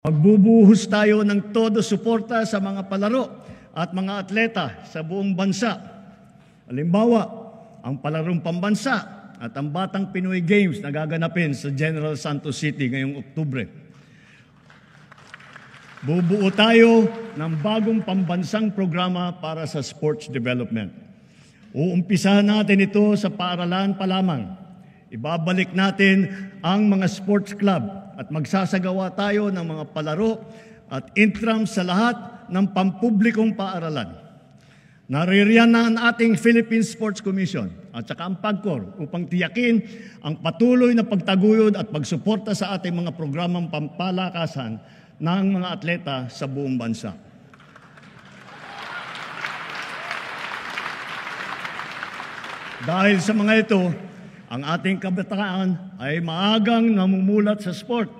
Magbubuhos tayo ng todo suporta sa mga palaro at mga atleta sa buong bansa. Halimbawa, ang palarong pambansa at ang Batang Pinoy Games na gaganapin sa General Santos City ngayong Oktubre. Bubuo tayo ng bagong pambansang programa para sa sports development. Uumpisahan natin ito sa paaralan pa lamang. Ibabalik natin ang mga sports club at magsasagawa tayo ng mga palaro at intrams sa lahat ng pampublikong paaralan. Naririyan na ang ating Philippine Sports Commission at saka ang PAGCOR upang tiyakin ang patuloy na pagtaguyod at pagsuporta sa ating mga programang pampalakasan ng mga atleta sa buong bansa. Dahil sa mga ito, ang ating kabataan ay maagang namumulat sa sport,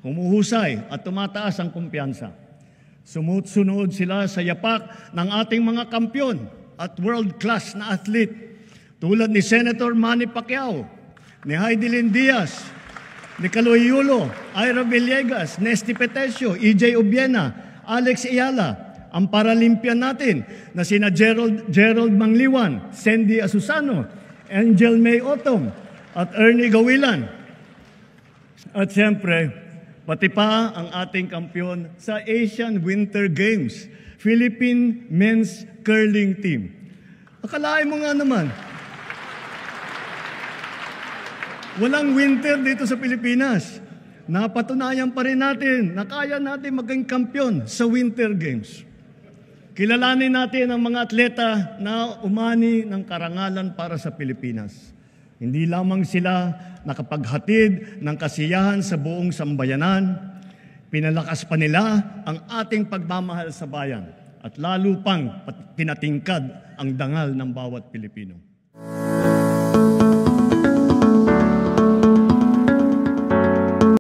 humuhusay at tumataas ang kumpiyansa. Sumusunod sila sa yapak ng ating mga kampyon at world-class na athlete tulad ni Senator Manny Pacquiao, ni Heidelin Diaz, ni Kaloy Yulo, Ira Villegas, Nesty Petesio, EJ Obiena, Alex Ayala, ang Paralympian natin na sina Gerald Mangliwan, Sandy Asusano, Angel May Otong, at Ernie Gawilan. At siyempre, pati pa ang ating kampyon sa Asian Winter Games, Philippine Men's Curling Team. Akalain mo nga naman, walang winter dito sa Pilipinas. Napatunayan pa rin natin na kaya natin maging kampyon sa Winter Games. Kilalanin natin ang mga atleta na umani ng karangalan para sa Pilipinas. Hindi lamang sila nakapaghatid ng kasiyahan sa buong sambayanan, pinalakas pa nila ang ating pagmamahal sa bayan at lalo pang pinatingkad ang dangal ng bawat Pilipino.